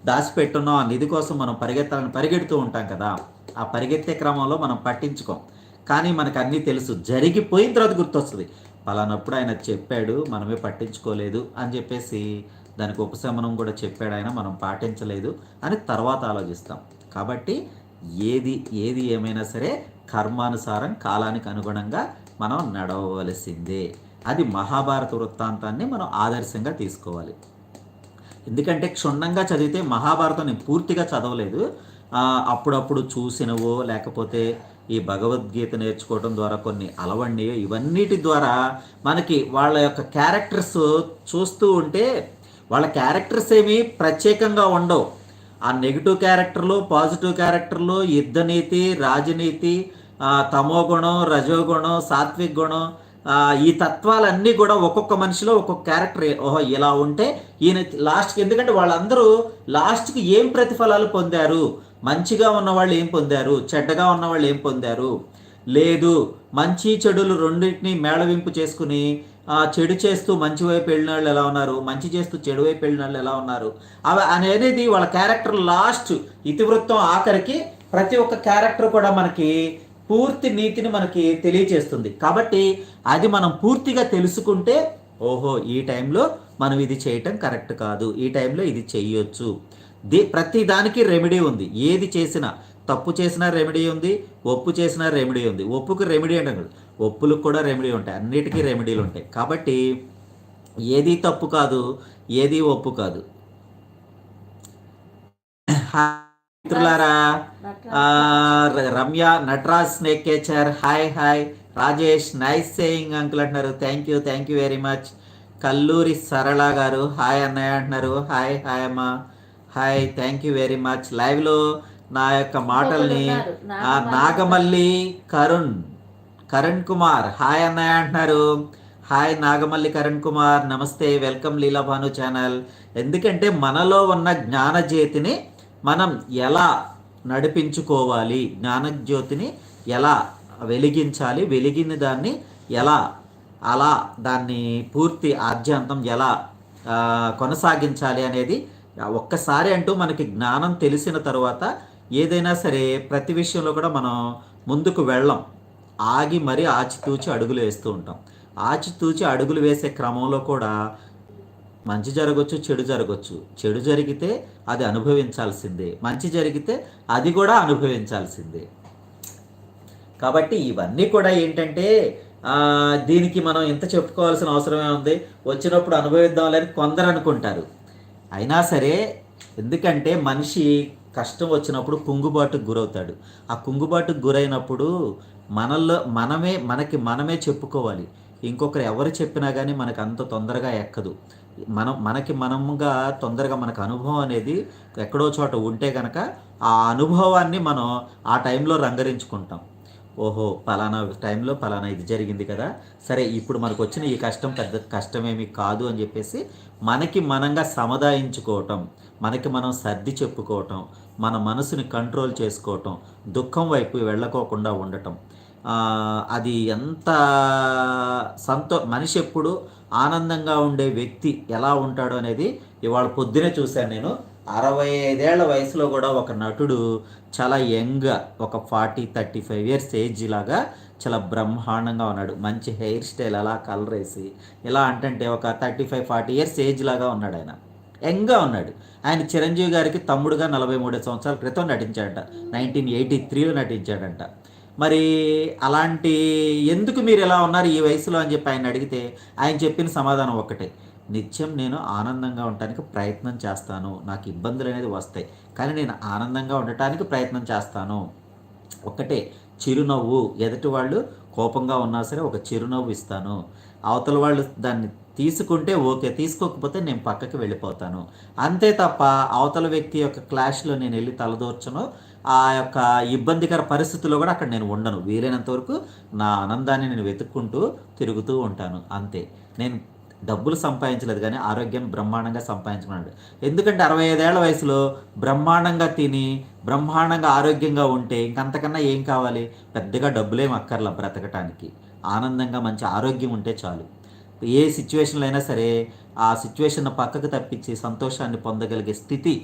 దాచిపెట్టున్నాం ఆ నిధి కోసం మనం పరిగెడుతూ ఉంటాం కదా. ఆ పరిగెత్తే క్రమంలో మనం పట్టించుకోం. కానీ మనకు అన్నీ తెలుసు. జరిగిపోయిన తర్వాత గుర్తొస్తుంది. పలానప్పుడు ఆయన చెప్పాడు, మనమే పట్టించుకోలేదు అని చెప్పేసి దానికి ఉపశమనం కూడా చెప్పాడు ఆయన, మనం పాటించలేదు అని తర్వాత ఆలోచిస్తాం. కాబట్టి ఏది ఏది ఏమైనా సరే కర్మానుసారం కాలానికి అనుగుణంగా మనం నడవవలసిందే. అది మహాభారత వృత్తాంతాన్ని మనం ఆదర్శంగా తీసుకోవాలి. ఎందుకంటే క్షుణ్ణంగా చదివితే మహాభారతం నేను పూర్తిగా చదవలేదు. అప్పుడప్పుడు చూసినవో లేకపోతే ఈ భగవద్గీత నేర్చుకోవడం ద్వారా కొన్ని అలవడినయో ఇవన్నిటి ద్వారా మనకి వాళ్ళ యొక్క క్యారెక్టర్స్ చూస్తూ ఉంటే వాళ్ళ క్యారెక్టర్స్ ఏమీ ప్రత్యేకంగా ఉండవు. ఆ నెగిటివ్ క్యారెక్టర్లు, పాజిటివ్ క్యారెక్టర్లు, యుద్ధనీతి, రాజనీతి, తమోగుణం, రజోగుణం, సాత్విక్ గుణం, ఈ తత్వాలన్నీ కూడా ఒక్కొక్క మనిషిలో ఒక్కొక్క క్యారెక్టర్. ఓహో ఇలా ఉంటే ఈయన లాస్ట్కి, ఎందుకంటే వాళ్ళందరూ లాస్ట్కి ఏం ప్రతిఫలాలు పొందారు, మంచిగా ఉన్నవాళ్ళు ఏం పొందారు, చెడ్డగా ఉన్నవాళ్ళు ఏం పొందారు, లేదు మంచి చెడులు రెండింటినీ మేళవింపు చేసుకుని చెడు చేస్తూ మంచి వైపు వెళ్ళిన వాళ్ళు ఎలా ఉన్నారు, మంచి చేస్తూ చెడు వైపు వెళ్ళిన వాళ్ళు ఎలా ఉన్నారు, అవి అనేది వాళ్ళ క్యారెక్టర్ లాస్ట్ ఇతివృత్తం ఆఖరికి ప్రతి ఒక్క క్యారెక్టర్ కూడా మనకి పూర్తి నీతిని మనకి తెలియచేస్తుంది. కాబట్టి అది మనం పూర్తిగా తెలుసుకుంటే ఓహో ఈ టైంలో మనం ఇది చేయటం కరెక్ట్ కాదు, ఈ టైంలో ఇది చెయ్యొచ్చు. ప్రతి దానికి రెమెడీ ఉంది. ఏది చేసినా, తప్పు చేసినా రెమెడీ ఉంది, ఒప్పు చేసినా రెమెడీ ఉంది. ఒప్పుకు రెమెడీ అంటే ఒప్పులకు కూడా రెమెడీ ఉంటాయి, అన్నిటికీ రెమెడీలు ఉంటాయి. కాబట్టి ఏది తప్పు కాదు, ఏది ఒప్పు కాదు. మిత్రులారా, Ramya Nataraj snake catcher hi hi. Rajesh nice saying uncle అంటున్నారు. Thank you very much. Kalluri Sarala గారు హాయ్ అన్నయ్య అంటున్నారు. హాయ్ హాయ్ అమ్మ, hi, thank you very much. లైవ్లో నా యొక్క మాటల్ని నాగమల్లి కరణ్ కుమార్ హాయ్ అన్నయ్య అంటున్నారు. హాయ్ నాగమల్లి కరణ్ కుమార్, నమస్తే, వెల్కమ్ లీలాభాను ఛానల్. ఎందుకంటే మనలో ఉన్న జ్ఞానజ్యోతిని మనం ఎలా నడిపించుకోవాలి, జ్ఞానజ్యోతిని ఎలా వెలిగించాలి, వెలిగిన దాన్ని ఎలా దాన్ని పూర్తి ఆద్యంతం ఎలా కొనసాగించాలి అనేది ఒక్కసారి అంటూ మనకి జ్ఞానం తెలిసిన తర్వాత ఏదైనా సరే ప్రతి విషయంలో కూడా మనం ముందుకు వెళ్ళం. ఆగి మరీ ఆచితూచి అడుగులు వేస్తూ ఉంటాం. ఆచితూచి అడుగులు వేసే క్రమంలో కూడా మంచి జరగచ్చు, చెడు జరగచ్చు. చెడు జరిగితే అది అనుభవించాల్సిందే, మంచి జరిగితే అది కూడా అనుభవించాల్సిందే. కాబట్టి ఇవన్నీ కూడా ఏంటంటే దీనికి మనం ఇంత చెప్పుకోవాల్సిన అవసరమే ఉంది, వచ్చినప్పుడు అనుభవిద్దామని కొందరు అనుకుంటారు. అయినా సరే, ఎందుకంటే మనిషి కష్టం వచ్చినప్పుడు కుంగుబాటుకు గురవుతాడు. ఆ కుంగుబాటుకు గురైనప్పుడు మనమే చెప్పుకోవాలి. ఇంకొకరు ఎవరు చెప్పినా కానీ మనకు అంత తొందరగా ఎక్కదు. మనముగా తొందరగా మనకు అనుభవం అనేది ఎక్కడో చోట ఉంటే కనుక ఆ అనుభవాన్ని మనం ఆ టైంలో రంగరించుకుంటాం. ఓహో పలానా టైంలో పలానా ఇది జరిగింది కదా, సరే ఇప్పుడు మనకు వచ్చిన ఈ కష్టం పెద్ద కష్టమేమి కాదు అని చెప్పేసి మనంగా సముదాయించుకోవటం, మనకి మనం సర్ది చెప్పుకోవటం, మన మనసుని కంట్రోల్ చేసుకోవటం, దుఃఖం వైపు వెళ్ళకోకుండా ఉండటం. అది ఎంత మనిషి ఎప్పుడు ఆనందంగా ఉండే వ్యక్తి ఎలా ఉంటాడు అనేది ఇవాళ పొద్దునే చూశాను నేను. 65 ఏళ్ల వయసులో కూడా ఒక నటుడు చాలా యంగ్గా, ఒక 40-35 ఇయర్స్ ఏజ్ లాగా చాలా బ్రహ్మాండంగా ఉన్నాడు. మంచి హెయిర్ స్టైల్ అలా కలర్ వేసి ఎలా అంటే ఒక 35-40 ఇయర్స్ ఏజ్ లాగా ఉన్నాడు. ఆయన యంగ్గా ఉన్నాడు. ఆయన చిరంజీవి గారికి తమ్ముడుగా 43 సంవత్సరాల క్రితం నటించాడంట. 1983లో నటించాడంట. మరి అలాంటి ఎందుకు మీరు ఎలా ఉన్నారు ఈ వయసులో అని చెప్పి ఆయన అడిగితే ఆయన చెప్పిన సమాధానం ఒక్కటే, నిత్యం నేను ఆనందంగా ఉండటానికి ప్రయత్నం చేస్తాను. నాకు ఇబ్బందులు అనేది వస్తాయి, కానీ నేను ఆనందంగా ఉండటానికి ప్రయత్నం చేస్తాను. ఒక్కటే చిరునవ్వు, ఎదుటి వాళ్ళు కోపంగా ఉన్నా సరే ఒక చిరునవ్వు ఇస్తాను. అవతల వాళ్ళు దాన్ని తీసుకుంటే ఓకే, తీసుకోకపోతే నేను పక్కకి వెళ్ళిపోతాను. అంతే తప్ప అవతల వ్యక్తి యొక్క క్లాష్లో నేను వెళ్ళి తలదూర్చను. ఆ యొక్క ఇబ్బందికర పరిస్థితుల్లో కూడా అక్కడ నేను ఉండను. వీలైనంత వరకు నా ఆనందాన్ని నేను వెతుక్కుంటూ తిరుగుతూ ఉంటాను. అంతే. నేను డబ్బులు సంపాదించలేదు కానీ ఆరోగ్యం బ్రహ్మాండంగా సంపాదించుకున్నాడు. ఎందుకంటే 65 ఏళ్ల వయసులో బ్రహ్మాండంగా తిని బ్రహ్మాండంగా ఆరోగ్యంగా ఉంటే ఇంకంతకన్నా ఏం కావాలి? పెద్దగా డబ్బులేం అక్కర్లా బ్రతకటానికి. ఆనందంగా మంచి ఆరోగ్యం ఉంటే చాలు. ఏ సిచ్యువేషన్లో అయినా సరే ఆ సిచ్యువేషన్ పక్కకు తప్పించి సంతోషాన్ని పొందగలిగే స్థితి